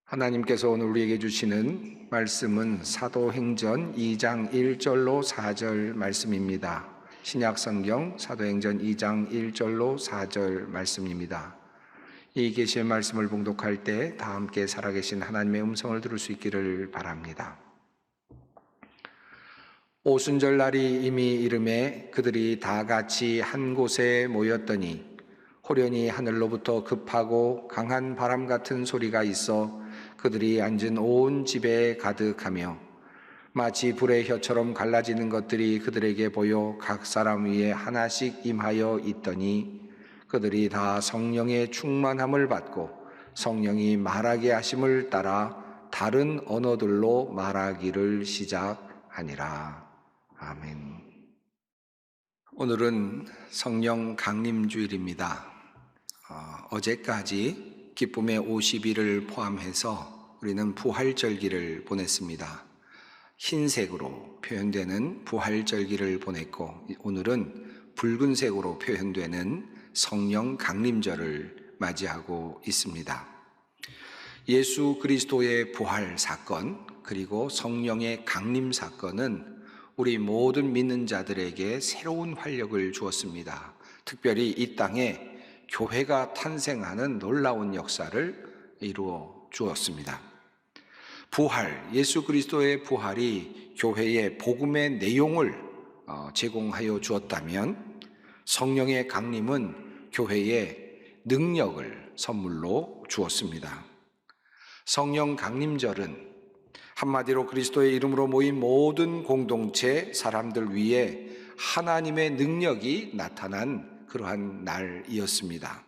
하나님께서 오늘 우리에게 주시는 말씀은 사도행전 2장 1절로 4절 말씀입니다. 신약성경 사도행전 2장 1절로 4절 말씀입니다. 이 계시의 말씀을 봉독할 때 다 함께 살아계신 하나님의 음성을 들을 수 있기를 바랍니다. 오순절 날이 이미 이름에 그들이 다 같이 한 곳에 모였더니 호련히 하늘로부터 급하고 강한 바람 같은 소리가 있어 그들이 앉은 온 집에 가득하며 마치 불의 혀처럼 갈라지는 것들이 그들에게 보여 각 사람 위에 하나씩 임하여 있더니 그들이 다 성령의 충만함을 받고 성령이 말하게 하심을 따라 다른 언어들로 말하기를 시작하니라. 아멘. 오늘은 성령 강림주일입니다. 어제까지 기쁨의 50일을 포함해서 우리는 부활절기를 보냈습니다. 흰색으로 표현되는 부활절기를 보냈고 오늘은 붉은색으로 표현되는 성령 강림절을 맞이하고 있습니다. 예수 그리스도의 부활 사건 그리고 성령의 강림 사건은 우리 모든 믿는 자들에게 새로운 활력을 주었습니다. 특별히 이 땅에 교회가 탄생하는 놀라운 역사를 이루어 주었습니다. 부활, 예수 그리스도의 부활이 교회의 복음의 내용을 제공하여 주었다면 성령의 강림은 교회의 능력을 선물로 주었습니다. 성령 강림절은 한마디로 그리스도의 이름으로 모인 모든 공동체 사람들 위에 하나님의 능력이 나타난 그러한 날이었습니다.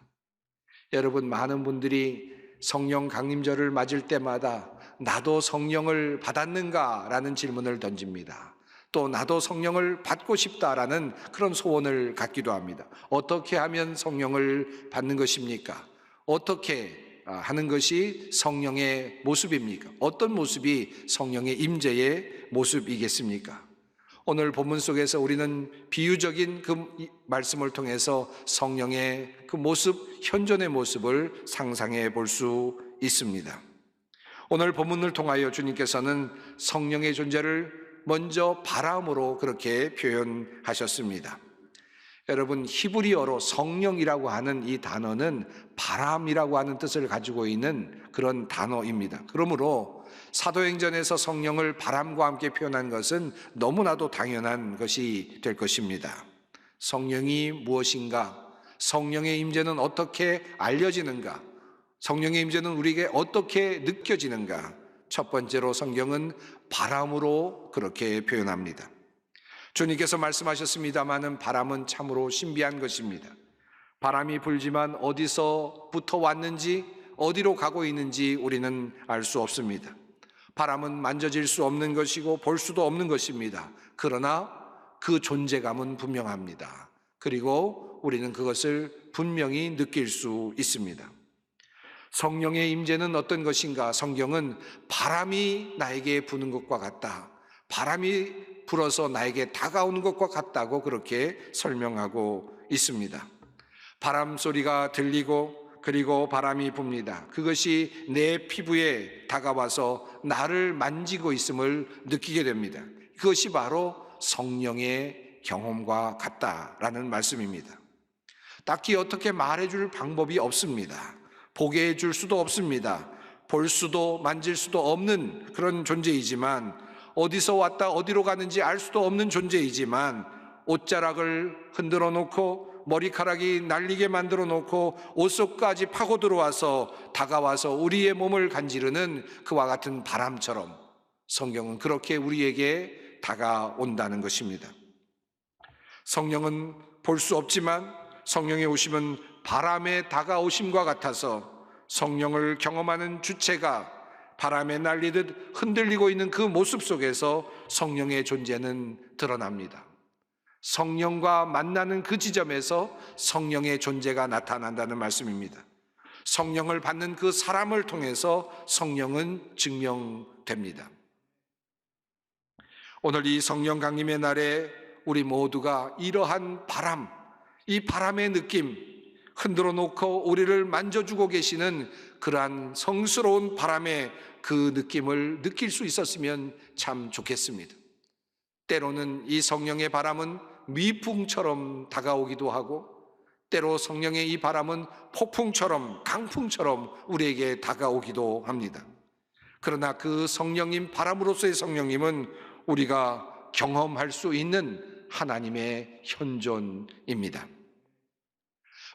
여러분, 많은 분들이 성령 강림절을 맞을 때마다 나도 성령을 받았는가? 라는 질문을 던집니다. 또 나도 성령을 받고 싶다라는 그런 소원을 갖기도 합니다. 어떻게 하면 성령을 받는 것입니까? 어떻게 하는 것이 성령의 모습입니까? 어떤 모습이 성령의 임재의 모습이겠습니까? 오늘 본문 속에서 우리는 비유적인 그 말씀을 통해서 성령의 그 모습, 현존의 모습을 상상해 볼 수 있습니다. 오늘 본문을 통하여 주님께서는 성령의 존재를 먼저 바람으로 그렇게 표현하셨습니다. 여러분, 히브리어로 성령이라고 하는 이 단어는 바람이라고 하는 뜻을 가지고 있는 그런 단어입니다. 그러므로 사도행전에서 성령을 바람과 함께 표현한 것은 너무나도 당연한 것이 될 것입니다. 성령이 무엇인가? 성령의 임재는 어떻게 알려지는가? 성령의 임재는 우리에게 어떻게 느껴지는가? 첫 번째로 성경은 바람으로 그렇게 표현합니다. 주님께서 말씀하셨습니다마는 바람은 참으로 신비한 것입니다. 바람이 불지만 어디서부터 왔는지 어디로 가고 있는지 우리는 알 수 없습니다. 바람은 만져질 수 없는 것이고 볼 수도 없는 것입니다. 그러나 그 존재감은 분명합니다. 그리고 우리는 그것을 분명히 느낄 수 있습니다. 성령의 임재는 어떤 것인가? 성경은 바람이 나에게 부는 것과 같다. 바람이 불어서 나에게 다가오는 것과 같다고 그렇게 설명하고 있습니다. 바람 소리가 들리고 그리고 바람이 붑니다. 그것이 내 피부에 다가와서 나를 만지고 있음을 느끼게 됩니다. 그것이 바로 성령의 경험과 같다라는 말씀입니다. 딱히 어떻게 말해줄 방법이 없습니다. 보게 해줄 수도 없습니다. 볼 수도 만질 수도 없는 그런 존재이지만, 어디서 왔다 어디로 가는지 알 수도 없는 존재이지만, 옷자락을 흔들어 놓고 머리카락이 날리게 만들어 놓고 옷 속까지 파고 들어와서 다가와서 우리의 몸을 간지르는 그와 같은 바람처럼 성경은 그렇게 우리에게 다가온다는 것입니다. 성령은 볼 수 없지만 성령의 오심은 바람에 다가오심과 같아서 성령을 경험하는 주체가 바람에 날리듯 흔들리고 있는 그 모습 속에서 성령의 존재는 드러납니다. 성령과 만나는 그 지점에서 성령의 존재가 나타난다는 말씀입니다. 성령을 받는 그 사람을 통해서 성령은 증명됩니다. 오늘 이 성령 강림의 날에 우리 모두가 이러한 바람, 이 바람의 느낌, 흔들어 놓고 우리를 만져주고 계시는 그러한 성스러운 바람의 그 느낌을 느낄 수 있었으면 참 좋겠습니다. 때로는 이 성령의 바람은 미풍처럼 다가오기도 하고, 때로 성령의 이 바람은 폭풍처럼, 강풍처럼 우리에게 다가오기도 합니다. 그러나 그 성령님, 바람으로서의 성령님은 우리가 경험할 수 있는 하나님의 현존입니다.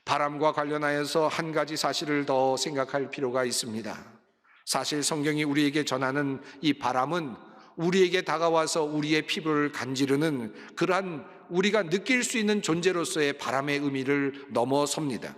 바람과 관련하여서 한 가지 사실을 더 생각할 필요가 있습니다. 사실 성경이 우리에게 전하는 이 바람은 우리에게 다가와서 우리의 피부를 간지르는 그러한 우리가 느낄 수 있는 존재로서의 바람의 의미를 넘어섭니다.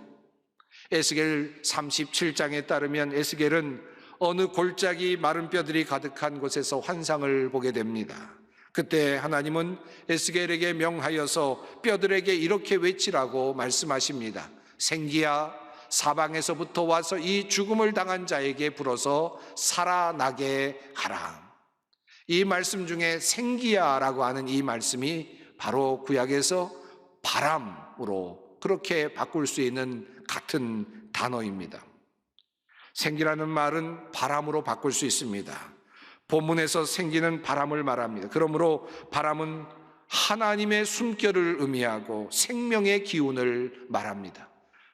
에스겔 37장에 따르면 에스겔은 어느 골짜기 마른 뼈들이 가득한 곳에서 환상을 보게 됩니다. 그때 하나님은 에스겔에게 명하여서 뼈들에게 이렇게 외치라고 말씀하십니다. 생기야, 사방에서부터 와서 이 죽음을 당한 자에게 불어서 살아나게 하라. 이 말씀 중에 생기야라고 하는 이 말씀이 바로 구약에서 바람으로 그렇게 바꿀 수 있는 같은 단어입니다. 생기라는 말은 바람으로 바꿀 수 있습니다. 본문에서 생기는 바람을 말합니다. 그러므로 바람은 하나님의 숨결을 의미하고 생명의 기운을 말합니다.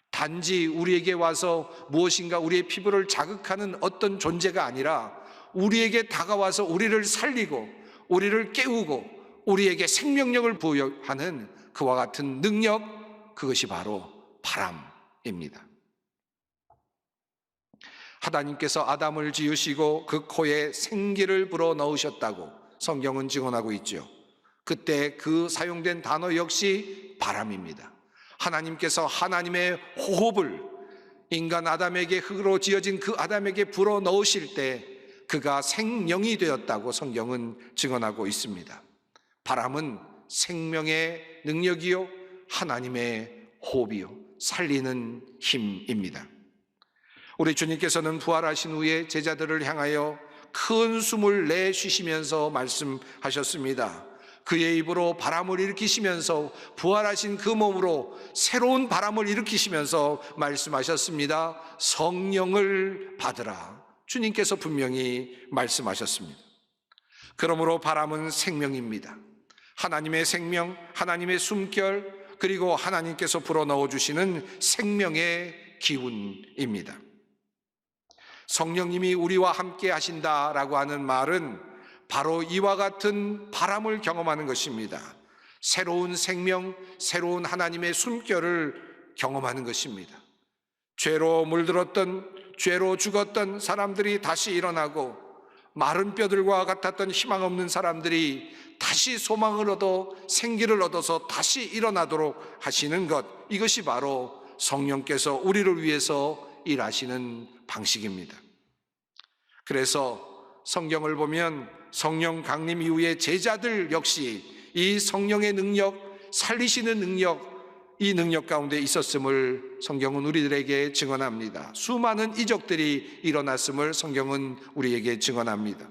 단지 우리에게 와서 무엇인가 우리의 피부를 자극하는 어떤 존재가 아니라 우리에게 다가와서 우리를 살리고 우리를 깨우고 우리에게 생명력을 부여하는 그와 같은 능력, 그것이 바로 바람입니다. 하나님께서 아담을 지으시고 그 코에 생기를 불어 넣으셨다고 성경은 증언하고 있죠. 그때 그 사용된 단어 역시 바람입니다. 하나님께서 하나님의 호흡을 인간 아담에게, 흙으로 지어진 그 아담에게 불어 넣으실 때 그가 생명이 되었다고 성경은 증언하고 있습니다. 바람은 생명의 능력이요, 하나님의 호흡이요, 살리는 힘입니다. 우리 주님께서는 부활하신 후에 제자들을 향하여 큰 숨을 내쉬시면서 말씀하셨습니다. 그의 입으로 바람을 일으키시면서 부활하신 그 몸으로 새로운 바람을 일으키시면서 말씀하셨습니다. 성령을 받으라. 주님께서 분명히 말씀하셨습니다. 그러므로 바람은 생명입니다. 하나님의 생명, 하나님의 숨결, 그리고 하나님께서 불어넣어 주시는 생명의 기운입니다. 성령님이 우리와 함께 하신다라고 하는 말은 바로 이와 같은 바람을 경험하는 것입니다. 새로운 생명, 새로운 하나님의 숨결을 경험하는 것입니다. 죄로 물들었던, 죄로 죽었던 사람들이 다시 일어나고, 마른 뼈들과 같았던 희망 없는 사람들이 다시 소망을 얻어 생기를 얻어서 다시 일어나도록 하시는 것, 이것이 바로 성령께서 우리를 위해서 일하시는 방식입니다. 그래서 성경을 보면 성령 강림 이후에 제자들 역시 이 성령의 능력, 살리시는 능력, 이 능력 가운데 있었음을 성경은 우리들에게 증언합니다. 수많은 이적들이 일어났음을 성경은 우리에게 증언합니다.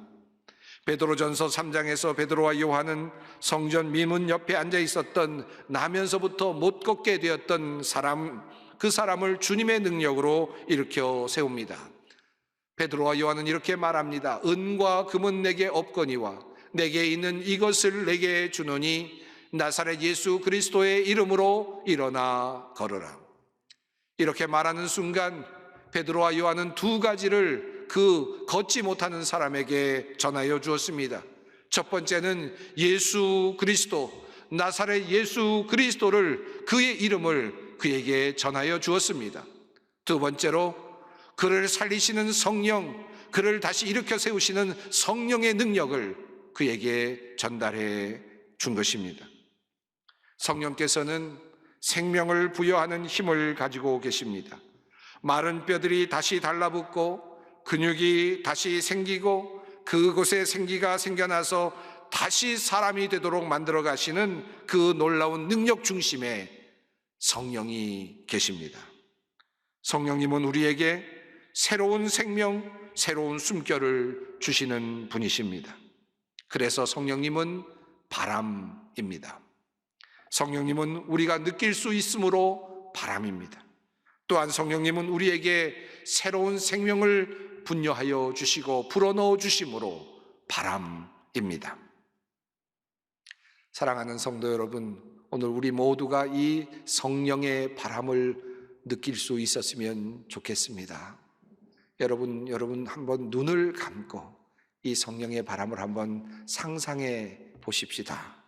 베드로전서 3장에서 베드로와 요한은 성전 미문 옆에 앉아 있었던, 나면서부터 못 걷게 되었던 사람, 그 사람을 주님의 능력으로 일으켜 세웁니다. 베드로와 요한은 이렇게 말합니다. 은과 금은 내게 없거니와 내게 있는 이것을 내게 주노니 나사렛 예수 그리스도의 이름으로 일어나 걸으라. 이렇게 말하는 순간 베드로와 요한은 두 가지를 그 걷지 못하는 사람에게 전하여 주었습니다. 첫 번째는 예수 그리스도, 나사렛 예수 그리스도를, 그의 이름을 그에게 전하여 주었습니다. 두 번째로 그를 살리시는 성령, 그를 다시 일으켜 세우시는 성령의 능력을 그에게 전달해 준 것입니다. 성령께서는 생명을 부여하는 힘을 가지고 계십니다. 마른 뼈들이 다시 달라붙고 근육이 다시 생기고 그곳에 생기가 생겨나서 다시 사람이 되도록 만들어 가시는 그 놀라운 능력 중심에 성령이 계십니다. 성령님은 우리에게 새로운 생명, 새로운 숨결을 주시는 분이십니다. 그래서 성령님은 바람입니다. 성령님은 우리가 느낄 수 있으므로 바람입니다. 또한 성령님은 우리에게 새로운 생명을 분여하여 주시고 불어넣어 주심으로 바람입니다. 사랑하는 성도 여러분, 오늘 우리 모두가 이 성령의 바람을 느낄 수 있었으면 좋겠습니다. 여러분 한번 눈을 감고 이 성령의 바람을 한번 상상해 보십시다.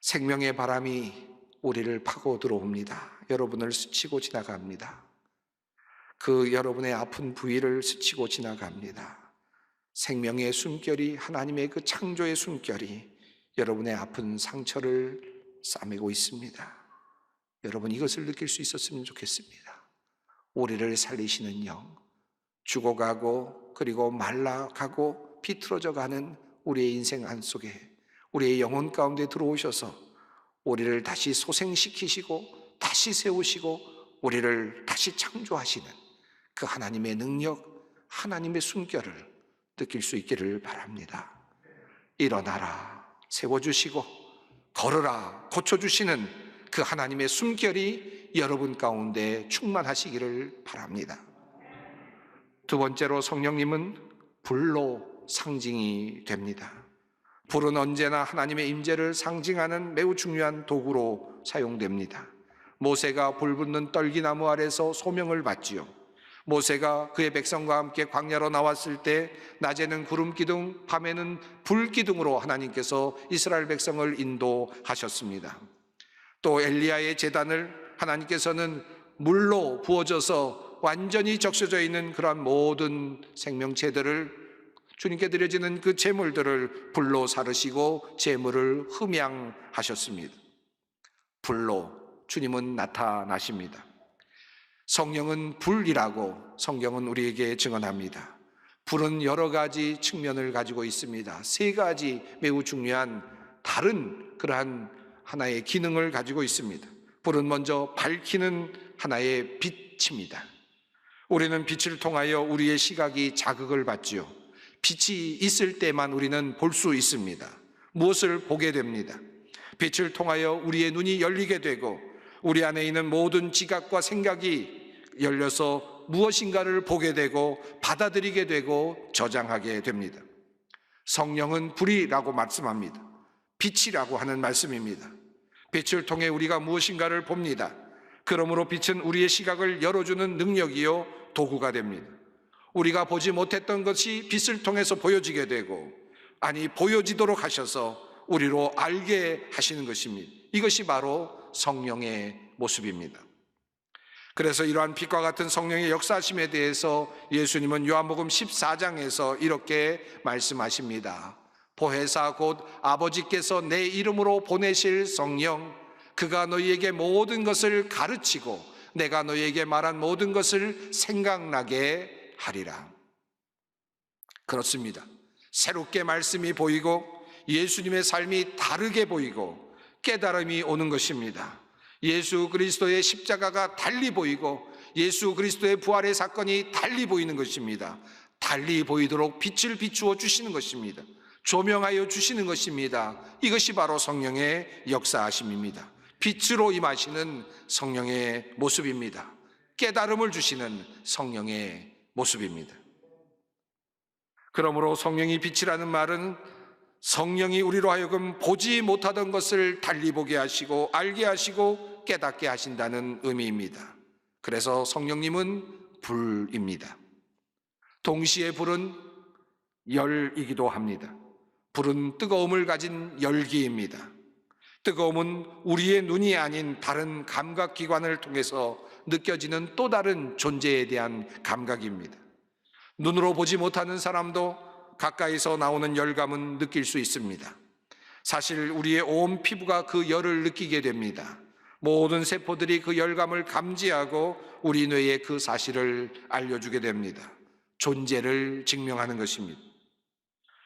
생명의 바람이 우리를 파고 들어옵니다. 여러분을 스치고 지나갑니다. 그 여러분의 아픈 부위를 스치고 지나갑니다. 생명의 숨결이, 하나님의 그 창조의 숨결이 여러분의 아픈 상처를 싸매고 있습니다. 여러분 이것을 느낄 수 있었으면 좋겠습니다. 우리를 살리시는 영, 죽어가고 그리고 말라가고 비틀어져가는 우리의 인생 안속에 우리의 영혼 가운데 들어오셔서 우리를 다시 소생시키시고 다시 세우시고 우리를 다시 창조하시는 그 하나님의 능력, 하나님의 숨결을 느낄 수 있기를 바랍니다. 일어나라 세워주시고 걸어라 고쳐주시는 그 하나님의 숨결이 여러분 가운데 충만하시기를 바랍니다. 두 번째로 성령님은 불로 상징이 됩니다. 불은 언제나 하나님의 임재를 상징하는 매우 중요한 도구로 사용됩니다. 모세가 불 붙는 떨기나무 아래서 소명을 받지요. 모세가 그의 백성과 함께 광야로 나왔을 때 낮에는 구름 기둥, 밤에는 불 기둥으로 하나님께서 이스라엘 백성을 인도하셨습니다. 또 엘리야의 제단을 하나님께서는 물로 부어져서 완전히 적셔져 있는 그러한 모든 생명체들을, 주님께 드려지는 그 제물들을 불로 사르시고 제물을 흠양하셨습니다. 불로 주님은 나타나십니다. 성령은 불이라고 성경은 우리에게 증언합니다. 불은 여러 가지 측면을 가지고 있습니다. 세 가지 매우 중요한 다른 그러한 하나의 기능을 가지고 있습니다. 불은 먼저 밝히는 하나의 빛입니다. 우리는 빛을 통하여 우리의 시각이 자극을 받지요. 빛이 있을 때만 우리는 볼 수 있습니다. 무엇을 보게 됩니다. 빛을 통하여 우리의 눈이 열리게 되고 우리 안에 있는 모든 지각과 생각이 열려서 무엇인가를 보게 되고 받아들이게 되고 저장하게 됩니다. 성령은 불이라고 말씀합니다. 빛이라고 하는 말씀입니다. 빛을 통해 우리가 무엇인가를 봅니다. 그러므로 빛은 우리의 시각을 열어주는 능력이요 도구가 됩니다. 우리가 보지 못했던 것이 빛을 통해서 보여지게 되고, 아니 보여지도록 하셔서 우리로 알게 하시는 것입니다. 이것이 바로 성령의 모습입니다. 그래서 이러한 빛과 같은 성령의 역사하심에 대해서 예수님은 요한복음 14장에서 이렇게 말씀하십니다. 보혜사 곧 아버지께서 내 이름으로 보내실 성령, 그가 너희에게 모든 것을 가르치고 내가 너희에게 말한 모든 것을 생각나게 하리라. 그렇습니다. 새롭게 말씀이 보이고 예수님의 삶이 다르게 보이고 깨달음이 오는 것입니다. 예수 그리스도의 십자가가 달리 보이고 예수 그리스도의 부활의 사건이 달리 보이는 것입니다. 달리 보이도록 빛을 비추어 주시는 것입니다. 조명하여 주시는 것입니다. 이것이 바로 성령의 역사하심입니다. 빛으로 임하시는 성령의 모습입니다. 깨달음을 주시는 성령의 모습입니다. 그러므로 성령이 빛이라는 말은 성령이 우리로 하여금 보지 못하던 것을 달리 보게 하시고 알게 하시고 깨닫게 하신다는 의미입니다. 그래서 성령님은 불입니다. 동시에 불은 열이기도 합니다. 불은 뜨거움을 가진 열기입니다. 뜨거움은 우리의 눈이 아닌 다른 감각기관을 통해서 느껴지는 또 다른 존재에 대한 감각입니다. 눈으로 보지 못하는 사람도 가까이서 나오는 열감은 느낄 수 있습니다. 사실 우리의 온 피부가 그 열을 느끼게 됩니다. 모든 세포들이 그 열감을 감지하고 우리 뇌에 그 사실을 알려주게 됩니다. 존재를 증명하는 것입니다.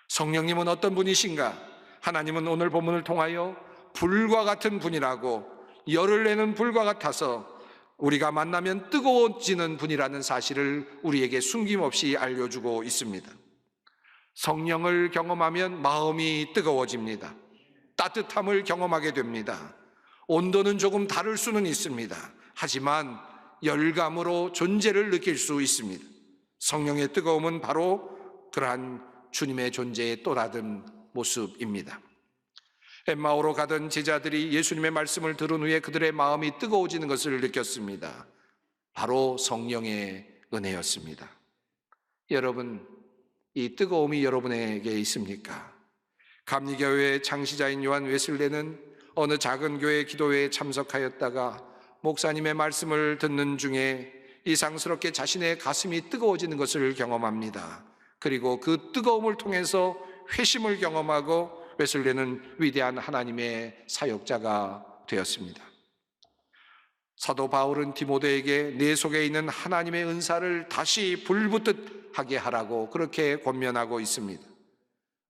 성령님은 어떤 분이신가? 하나님은 오늘 본문을 통하여 불과 같은 분이라고, 열을 내는 불과 같아서 우리가 만나면 뜨거워지는 분이라는 사실을 우리에게 숨김없이 알려주고 있습니다. 성령을 경험하면 마음이 뜨거워집니다. 따뜻함을 경험하게 됩니다. 온도는 조금 다를 수는 있습니다. 하지만 열감으로 존재를 느낄 수 있습니다. 성령의 뜨거움은 바로 그러한 주님의 존재의 또 다른 모습입니다. 엠마오로 가던 제자들이 예수님의 말씀을 들은 후에 그들의 마음이 뜨거워지는 것을 느꼈습니다. 바로 성령의 은혜였습니다. 여러분, 이 뜨거움이 여러분에게 있습니까? 감리교회의 창시자인 요한 웨슬레는 어느 작은 교회 기도회에 참석하였다가 목사님의 말씀을 듣는 중에 이상스럽게 자신의 가슴이 뜨거워지는 것을 경험합니다. 그리고 그 뜨거움을 통해서 회심을 경험하고 웨슬레는 위대한 하나님의 사역자가 되었습니다. 사도 바울은 디모데에게 내 속에 있는 하나님의 은사를 다시 불붙듯 하게 하라고 그렇게 권면하고 있습니다.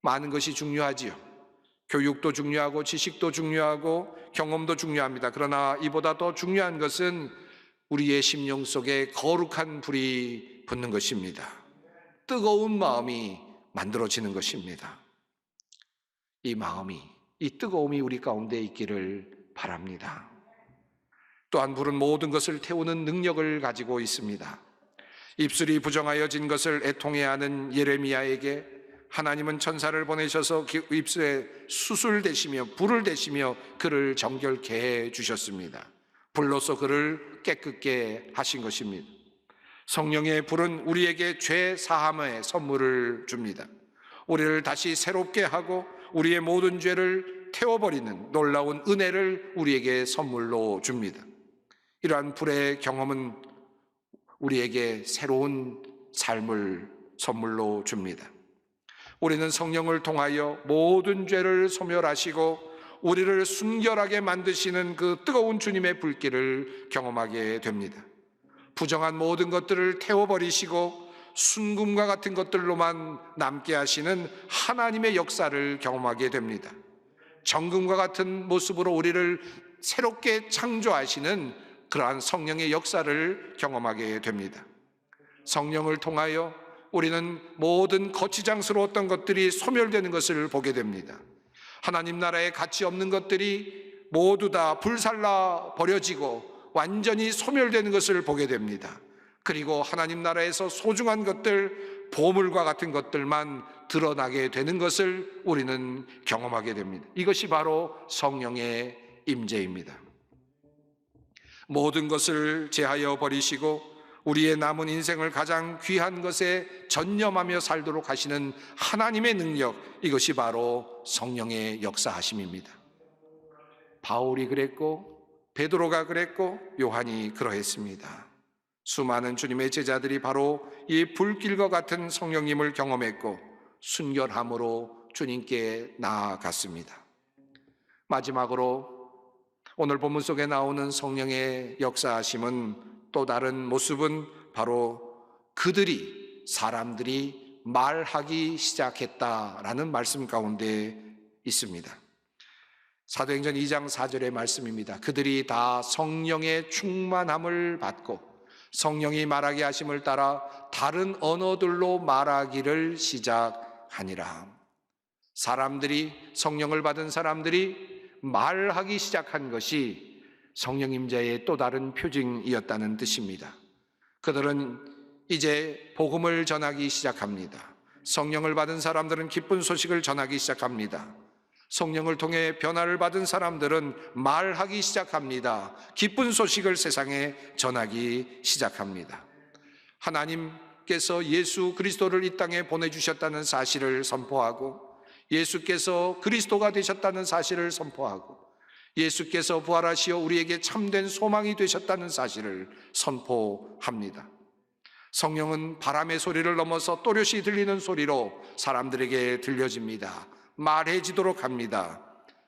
많은 것이 중요하지요. 교육도 중요하고 지식도 중요하고 경험도 중요합니다. 그러나 이보다 더 중요한 것은 우리의 심령 속에 거룩한 불이 붙는 것입니다. 뜨거운 마음이 만들어지는 것입니다. 이 마음이, 이 뜨거움이 우리 가운데 있기를 바랍니다. 또한 불은 모든 것을 태우는 능력을 가지고 있습니다. 입술이 부정하여진 것을 애통해야 하는 예레미야에게 하나님은 천사를 보내셔서 입술에 숯을 대시며 불을 대시며 그를 정결케 해 주셨습니다. 불로서 그를 깨끗게 하신 것입니다. 성령의 불은 우리에게 죄 사함의 선물을 줍니다. 우리를 다시 새롭게 하고 우리의 모든 죄를 태워버리는 놀라운 은혜를 우리에게 선물로 줍니다. 이러한 불의 경험은 우리에게 새로운 삶을 선물로 줍니다. 우리는 성령을 통하여 모든 죄를 소멸하시고 우리를 순결하게 만드시는 그 뜨거운 주님의 불길을 경험하게 됩니다. 부정한 모든 것들을 태워버리시고 순금과 같은 것들로만 남게 하시는 하나님의 역사를 경험하게 됩니다. 정금과 같은 모습으로 우리를 새롭게 창조하시는 그러한 성령의 역사를 경험하게 됩니다. 성령을 통하여 우리는 모든 거치장스러웠던 것들이 소멸되는 것을 보게 됩니다. 하나님 나라에 가치 없는 것들이 모두 다 불살라 버려지고 완전히 소멸되는 것을 보게 됩니다. 그리고 하나님 나라에서 소중한 것들, 보물과 같은 것들만 드러나게 되는 것을 우리는 경험하게 됩니다. 이것이 바로 성령의 임재입니다. 모든 것을 제하여 버리시고 우리의 남은 인생을 가장 귀한 것에 전념하며 살도록 하시는 하나님의 능력, 이것이 바로 성령의 역사하심입니다. 바울이 그랬고 베드로가 그랬고 요한이 그러했습니다. 수많은 주님의 제자들이 바로 이 불길과 같은 성령님을 경험했고 순결함으로 주님께 나아갔습니다. 마지막으로 오늘 본문 속에 나오는 성령의 역사하심은 또 다른 모습은 바로 사람들이 말하기 시작했다라는 말씀 가운데 있습니다. 사도행전 2장 4절의 말씀입니다. 그들이 다 성령의 충만함을 받고 성령이 말하게 하심을 따라 다른 언어들로 말하기를 시작하니라. 성령을 받은 사람들이 말하기 시작한 것이 성령 임재의 또 다른 표징이었다는 뜻입니다. 그들은 이제 복음을 전하기 시작합니다. 성령을 받은 사람들은 기쁜 소식을 전하기 시작합니다. 성령을 통해 변화를 받은 사람들은 말하기 시작합니다. 기쁜 소식을 세상에 전하기 시작합니다. 하나님께서 예수 그리스도를 이 땅에 보내주셨다는 사실을 선포하고 예수께서 그리스도가 되셨다는 사실을 선포하고 예수께서 부활하시어 우리에게 참된 소망이 되셨다는 사실을 선포합니다. 성령은 바람의 소리를 넘어서 또렷이 들리는 소리로 사람들에게 들려집니다. 말해지도록 합니다.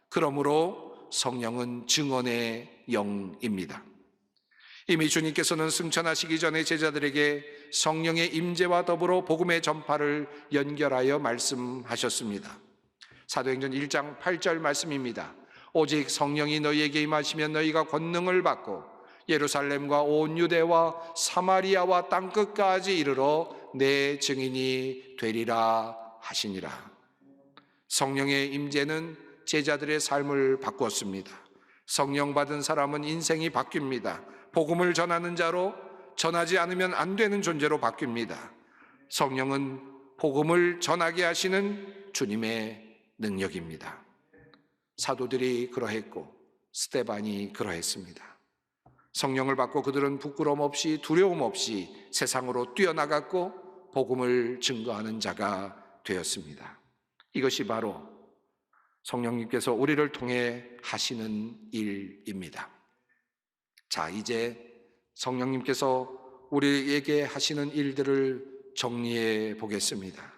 그러므로 성령은 증언의 영입니다. 이미 주님께서는 승천하시기 전에 제자들에게 성령의 임재와 더불어 복음의 전파를 연결하여 말씀하셨습니다. 사도행전 1장 8절 말씀입니다. 오직 성령이 너희에게 임하시면 너희가 권능을 받고 예루살렘과 온 유대와 사마리아와 땅끝까지 이르러 내 증인이 되리라 하시니라. 성령의 임재는 제자들의 삶을 바꾸었습니다. 성령 받은 사람은 인생이 바뀝니다. 복음을 전하는 자로, 전하지 않으면 안 되는 존재로 바뀝니다. 성령은 복음을 전하게 하시는 주님의 능력입니다. 사도들이 그러했고 스데반이 그러했습니다. 성령을 받고 그들은 부끄러움 없이 두려움 없이 세상으로 뛰어나갔고 복음을 증거하는 자가 되었습니다. 이것이 바로 성령님께서 우리를 통해 하시는 일입니다. 자, 이제 성령님께서 우리에게 하시는 일들을 정리해 보겠습니다.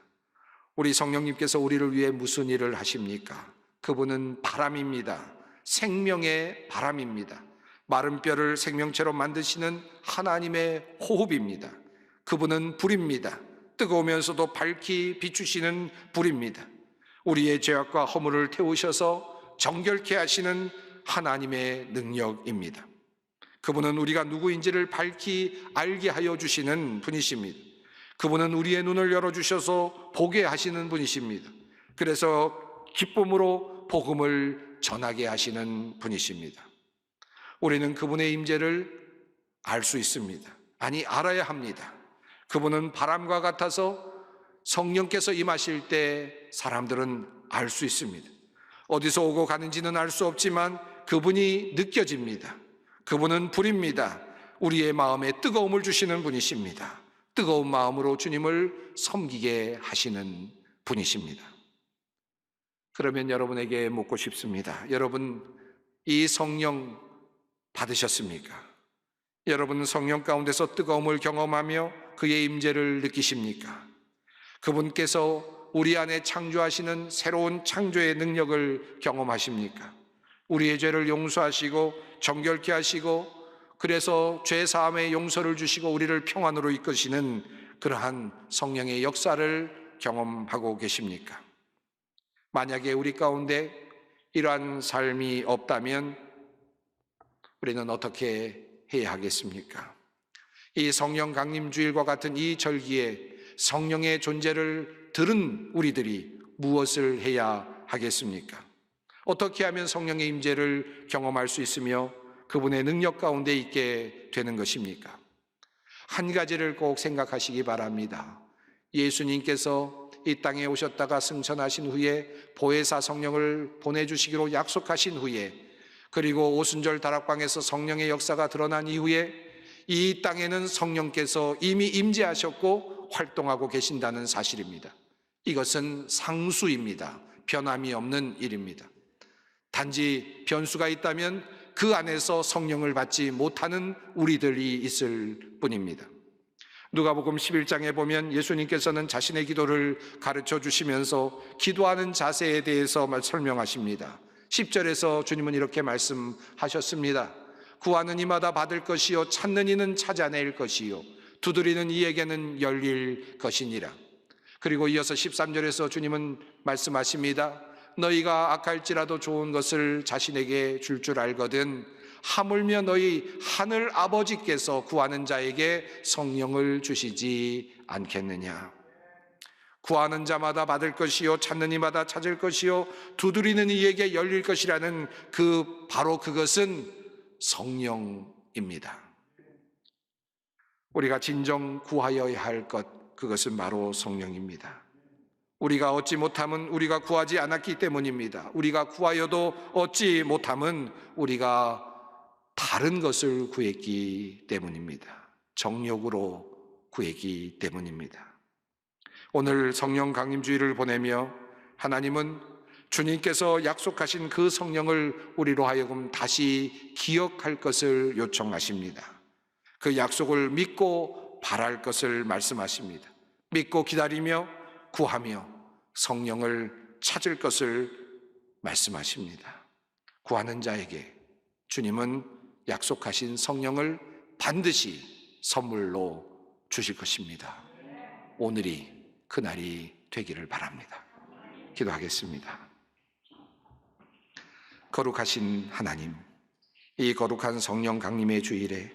우리 성령님께서 우리를 위해 무슨 일을 하십니까? 그분은 바람입니다. 생명의 바람입니다. 마른 뼈를 생명체로 만드시는 하나님의 호흡입니다. 그분은 불입니다. 뜨거우면서도 밝히 비추시는 불입니다. 우리의 죄악과 허물을 태우셔서 정결케 하시는 하나님의 능력입니다. 그분은 우리가 누구인지를 밝히 알게 하여 주시는 분이십니다. 그분은 우리의 눈을 열어주셔서 보게 하시는 분이십니다. 그래서 기쁨으로 복음을 전하게 하시는 분이십니다. 우리는 그분의 임재를 알 수 있습니다. 아니, 알아야 합니다. 그분은 바람과 같아서 성령께서 임하실 때 사람들은 알 수 있습니다. 어디서 오고 가는지는 알 수 없지만 그분이 느껴집니다. 그분은 불입니다. 우리의 마음에 뜨거움을 주시는 분이십니다. 뜨거운 마음으로 주님을 섬기게 하시는 분이십니다. 그러면 여러분에게 묻고 싶습니다. 여러분, 이 성령 받으셨습니까? 여러분 성령 가운데서 뜨거움을 경험하며 그의 임재를 느끼십니까? 그분께서 우리 안에 창조하시는 새로운 창조의 능력을 경험하십니까? 우리의 죄를 용서하시고 정결케 하시고 그래서 죄 사함의 용서를 주시고 우리를 평안으로 이끄시는 그러한 성령의 역사를 경험하고 계십니까? 만약에 우리 가운데 이러한 삶이 없다면 우리는 어떻게 해야 하겠습니까? 이 성령 강림 주일과 같은 이 절기에 성령의 존재를 들은 우리들이 무엇을 해야 하겠습니까? 어떻게 하면 성령의 임재를 경험할 수 있으며 그분의 능력 가운데 있게 되는 것입니까? 한 가지를 꼭 생각하시기 바랍니다. 예수님께서 이 땅에 오셨다가 승천하신 후에 보혜사 성령을 보내주시기로 약속하신 후에 그리고 오순절 다락방에서 성령의 역사가 드러난 이후에 이 땅에는 성령께서 이미 임재하셨고 활동하고 계신다는 사실입니다. 이것은 상수입니다. 변함이 없는 일입니다. 단지 변수가 있다면 그 안에서 성령을 받지 못하는 우리들이 있을 뿐입니다. 누가복음 11장에 보면 예수님께서는 자신의 기도를 가르쳐 주시면서 기도하는 자세에 대해서 설명하십니다. 10절에서 주님은 이렇게 말씀하셨습니다. 구하는 이마다 받을 것이요 찾는 이는 찾아낼 것이요 두드리는 이에게는 열릴 것이니라. 그리고 이어서 13절에서 주님은 말씀하십니다. 너희가 악할지라도 좋은 것을 자신에게 줄 줄 알거든 하물며 너희 하늘 아버지께서 구하는 자에게 성령을 주시지 않겠느냐. 구하는 자마다 받을 것이요 찾는 이마다 찾을 것이요 두드리는 이에게 열릴 것이라는 바로 그것은 성령입니다. 우리가 진정 구하여야 할 것, 그것은 바로 성령입니다. 우리가 얻지 못함은 우리가 구하지 않았기 때문입니다. 우리가 구하여도 얻지 못함은 우리가 다른 것을 구했기 때문입니다. 정욕으로 구했기 때문입니다. 오늘 성령 강림주의를 보내며 하나님은 주님께서 약속하신 그 성령을 우리로 하여금 다시 기억할 것을 요청하십니다. 그 약속을 믿고 바랄 것을 말씀하십니다. 믿고 기다리며 구하며 성령을 찾을 것을 말씀하십니다. 구하는 자에게 주님은 약속하신 성령을 반드시 선물로 주실 것입니다. 오늘이 그날이 되기를 바랍니다. 기도하겠습니다. 거룩하신 하나님, 이 거룩한 성령 강림의 주일에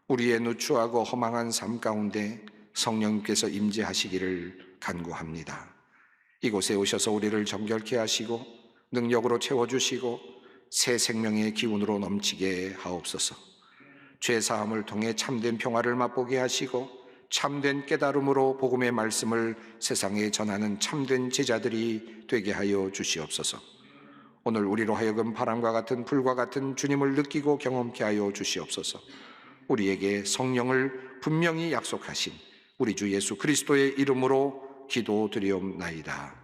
우리의 누추하고 허망한 삶 가운데 성령께서 임재하시기를 간구합니다. 이곳에 오셔서 우리를 정결케 하시고 능력으로 채워주시고 새 생명의 기운으로 넘치게 하옵소서. 죄사함을 통해 참된 평화를 맛보게 하시고 참된 깨달음으로 복음의 말씀을 세상에 전하는 참된 제자들이 되게 하여 주시옵소서. 오늘 우리로 하여금 바람과 같은 불과 같은 주님을 느끼고 경험케 하여 주시옵소서. 우리에게 성령을 분명히 약속하신 우리 주 예수 그리스도의 이름으로 기도드리옵나이다.